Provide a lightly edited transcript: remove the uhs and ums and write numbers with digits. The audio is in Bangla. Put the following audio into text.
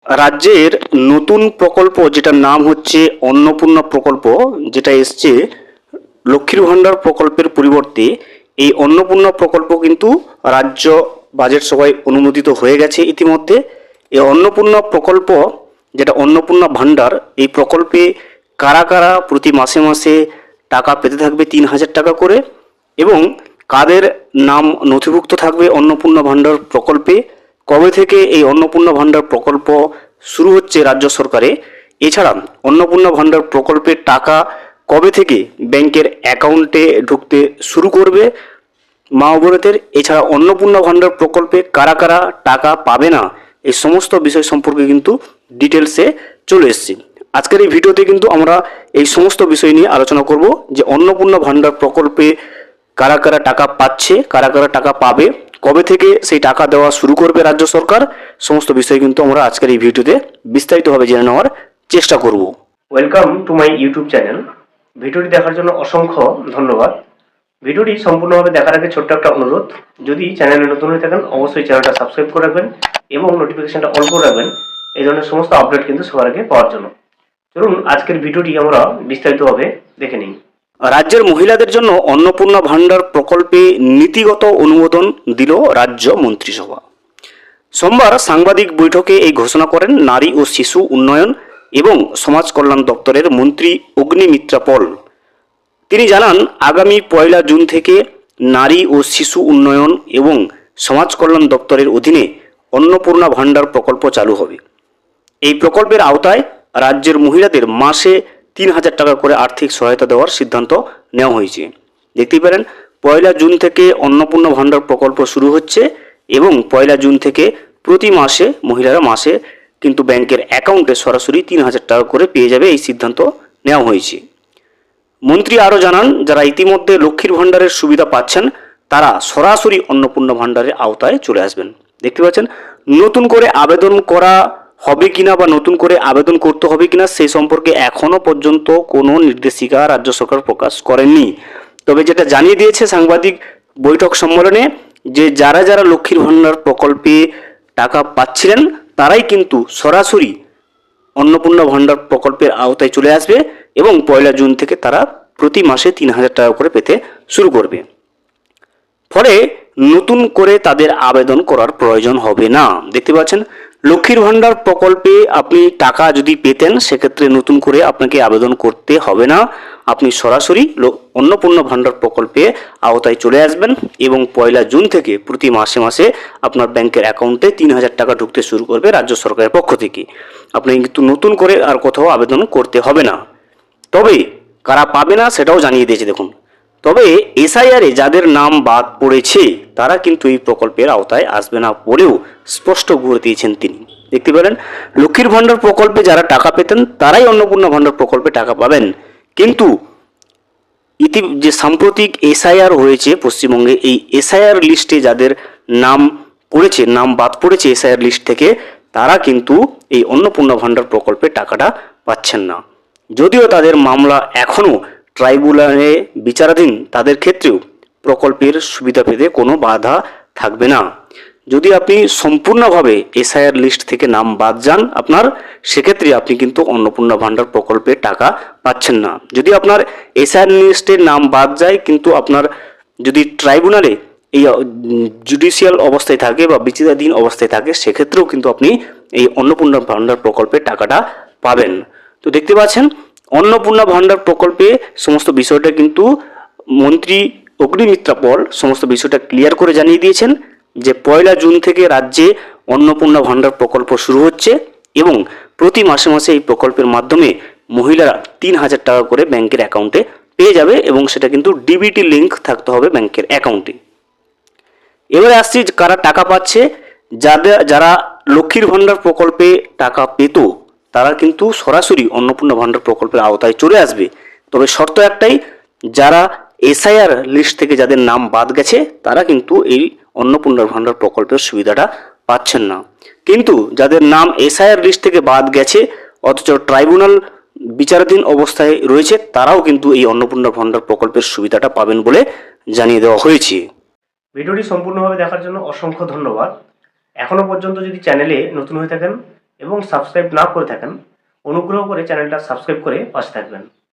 রাজ্যের নতুন প্রকল্প যেটার নাম হচ্ছে অন্নপূর্ণা প্রকল্প, যেটা এসছে লক্ষ্মীর ভাণ্ডার প্রকল্পের পরিবর্তে। এই অন্নপূর্ণা প্রকল্প কিন্তু রাজ্য বাজেট সভায় অনুমোদিত হয়ে গেছে ইতিমধ্যে। এই অন্নপূর্ণা প্রকল্প, যেটা অন্নপূর্ণা ভাণ্ডার, এই প্রকল্পে কারা কারা প্রতি মাসে মাসে টাকা পেতে থাকবে 3,000 টাকা করে, এবং কাদের নাম নথিভুক্ত থাকবে অন্নপূর্ণা ভাণ্ডার প্রকল্পে, কবে থেকে এই অন্নপূর্ণা ভাণ্ডার প্রকল্প শুরু হচ্ছে রাজ্য সরকারে, এছাড়া অন্নপূর্ণা ভাণ্ডার প্রকল্পের টাকা কবে থেকে ব্যাংকের অ্যাকাউন্টে ঢুকতে শুরু করবে মা ও বোনেদের, এছাড়া অন্নপূর্ণা ভাণ্ডার প্রকল্পে কারা কারা টাকা পাবে না, এই সমস্ত বিষয় সম্পর্কে কিন্তু ডিটেলসে চলে এসেছি। আজকের এই ভিডিওতে কিন্তু আমরা এই সমস্ত বিষয় নিয়ে আলোচনা করব, যে অন্নপূর্ণা ভাণ্ডার প্রকল্পে কারা কারা টাকা পাচ্ছে, কারা কারা টাকা পাবে, কবে থেকে সেই টাকা দেওয়া শুরু করবে রাজ্য সরকার, সমস্ত বিষয় কিন্তু আমরা আজকের এই ভিডিওতে বিস্তারিতভাবে জেনে নেওয়ার চেষ্টা করব। Welcome to my YouTube channel. ভিডিওটি দেখার জন্য অসংখ্য ধন্যবাদ। ভিডিওটি সম্পূর্ণভাবে দেখার আগে ছোট্ট একটা অনুরোধ, যদি চ্যানেলে নতুন হয়ে থাকেন অবশ্যই চ্যানেলটা সাবস্ক্রাইব করে রাখবেন এবং নোটিফিকেশনটা অন করে রাখবেন এই ধরনের সমস্ত আপডেট কিন্তু সবার আগে পাওয়ার জন্য। চলুন আজকের ভিডিওটি আমরা বিস্তারিতভাবে দেখে নিই। রাজ্যের মহিলাদের জন্য অন্নপূর্ণা ভাণ্ডার প্রকল্পে নীতিগত অনুমোদন দিল রাজ্য মন্ত্রিসভা। সোমবার সাংবাদিক বৈঠকে এই ঘোষণা করেন নারী ও শিশু উন্নয়ন এবং সমাজ কল্যাণ দপ্তরের মন্ত্রী অগ্নিমিত্রা পল। তিনি জানান, আগামী 1 জুন থেকে নারী ও শিশু উন্নয়ন এবং সমাজ কল্যাণ দপ্তরের অধীনে অন্নপূর্ণা ভাণ্ডার প্রকল্প চালু হবে। এই প্রকল্পের আওতায় রাজ্যের মহিলাদের মাসে 3,000 টাকা করে আর্থিক সহায়তা দেওয়ার সিদ্ধান্ত নেওয়া হয়েছে। দেখতেই পারেন, 1 জুন থেকে অন্নপূর্ণা ভাণ্ডার প্রকল্প শুরু হচ্ছে এবং 1 জুন থেকে প্রতি মাসে মহিলারা মাসে কিন্তু ব্যাংকের অ্যাকাউন্টে সরাসরি 3,000 টাকা করে পেয়ে যাবে, এই সিদ্ধান্ত নেওয়া হয়েছে। মন্ত্রী আরও জানান, যারা ইতিমধ্যে লক্ষ্মীর ভাণ্ডারের সুবিধা পাচ্ছেন তারা সরাসরি অন্নপূর্ণা ভাণ্ডারের আওতায় চলে আসবেন। দেখতে পাচ্ছেন, নতুন করে আবেদন করা হবে কিনা বা নতুন করে আবেদন করতে হবে কিনা সেই সম্পর্কে এখনো পর্যন্ত কোনো নির্দেশিকা রাজ্য সরকার প্রকাশ করেননি। তবে যেটা জানিয়ে দিয়েছে সাংবাদিক বৈঠক সম্মেলনে, যে যারা যারা লক্ষ্মীর ভাণ্ডার প্রকল্পে টাকা পাচ্ছিলেন তারাই কিন্তু সরাসরি অন্নপূর্ণা ভাণ্ডার প্রকল্পের আওতায় চলে আসবে এবং 1 জুন থেকে তারা প্রতি মাসে 3,000 টাকা করে পেতে শুরু করবে। ফলে নতুন করে তাদের আবেদন করার প্রয়োজন হবে না। দেখতে পাচ্ছেন, লক্ষ্মীর ভাণ্ডার প্রকল্পে আপনি টাকা যদি পেতেন সেক্ষেত্রে নতুন করে আপনাকে আবেদন করতে হবে না। আপনি সরাসরি অন্নপূর্ণা ভাণ্ডার প্রকল্পে আওতায় চলে আসবেন এবং 1 জুন থেকে প্রতি মাসে মাসে আপনার ব্যাংকের অ্যাকাউন্টে 3,000 টাকা ঢুকতে শুরু করবে রাজ্য সরকারের পক্ষ থেকে। আপনি কিন্তু নতুন করে আর কোথাও আবেদন করতে হবে না। তবে কারা পাবে না সেটাও জানিয়ে দিয়েছে। দেখুন, তবে এসআইআরে যাদের নাম বাদ পড়েছে তারা কিন্তু এই প্রকল্পের আওতায় আসবে না বলেও স্পষ্ট করে দিয়েছেন তিনি। দেখতে পেলেন, লক্ষ্মীর ভাণ্ডার প্রকল্পে যারা টাকা পেতেন তারাই অন্নপূর্ণা ভাণ্ডার প্রকল্পে টাকা পাবেন, কিন্তু যে সাম্প্রতিক এসআইআর হয়েছে পশ্চিমবঙ্গে, এই এসআইআর লিস্টে যাদের নাম পড়েছে, নাম বাদ পড়েছে এসআইআর লিস্ট থেকে, তারা কিন্তু এই অন্নপূর্ণা ভাণ্ডার প্রকল্পে টাকাটা পাচ্ছেন না। যদিও তাদের মামলা এখনও ট্রাইব্যুনালে বিচারাধীন, তাদের ক্ষেত্রেও প্রকল্পের সুবিধা পেতে কোনো বাধা থাকবে না। যদি আপনি সম্পূর্ণভাবে এসআইআর লিস্ট থেকে নাম বাদ যান আপনার, সেক্ষেত্রে আপনি কিন্তু অন্নপূর্ণা ভাণ্ডার প্রকল্পের টাকা পাচ্ছেন না। যদি আপনার এসআইআর লিস্টের নাম বাদ যায় কিন্তু আপনার যদি ট্রাইব্যুনালে এই জুডিশিয়াল অবস্থায় থাকে বা বিচারাধীন অবস্থায় থাকে, সেক্ষেত্রেও কিন্তু আপনি এই অন্নপূর্ণা ভাণ্ডার প্রকল্পের টাকাটা পাবেন। তো দেখতে পাচ্ছেন, অন্নপূর্ণা ভাণ্ডার প্রকল্পে সমস্ত বিষয়টা কিন্তু মন্ত্রী অগ্নিমিত্রা পল সমস্ত বিষয়টা ক্লিয়ার করে জানিয়ে দিয়েছেন, যে 1 জুন থেকে রাজ্যে অন্নপূর্ণা ভাণ্ডার প্রকল্প শুরু হচ্ছে এবং প্রতি মাসে মাসে এই প্রকল্পের মাধ্যমে মহিলারা 3,000 টাকা করে ব্যাংকের অ্যাকাউন্টে পেয়ে যাবে এবং সেটা কিন্তু ডিবিটি লিঙ্ক থাকতে হবে ব্যাংকের অ্যাকাউন্টে। এবারে আসছি কারা টাকা পাচ্ছে। যারা লক্ষ্মীর ভাণ্ডার প্রকল্পে টাকা পেত তারা কিন্তু সরাসরি অন্নপূর্ণা ভাণ্ডার প্রকল্পের আওতায় চলে আসবে। তবে শর্ত একটাই, যারা এসআইআর লিস্ট থেকে যাদের নাম বাদ গেছে তারা কিন্তু এই অন্নপূর্ণা ভাণ্ডার প্রকল্পের সুবিধাটা পাচ্ছেন না। কিন্তু যাদের নাম এসআইআর লিস্ট থেকে বাদ গেছে অথচ ট্রাইব্যুনাল বিচারাধীন অবস্থায় রয়েছে, তারাও কিন্তু এই অন্নপূর্ণা ভাণ্ডার প্রকল্পের সুবিধাটা পাবেন বলে জানিয়ে দেওয়া হয়েছে। ভিডিওটি সম্পূর্ণভাবে দেখার জন্য অসংখ্য ধন্যবাদ। এখনো পর্যন্ত যদি চ্যানেলে নতুন হয়ে থাকেন এবং সাবস্ক্রাইব না করে থাকেন অনুগ্রহ করে চ্যানেলটা সাবস্ক্রাইব করে পাশে থাকবেন।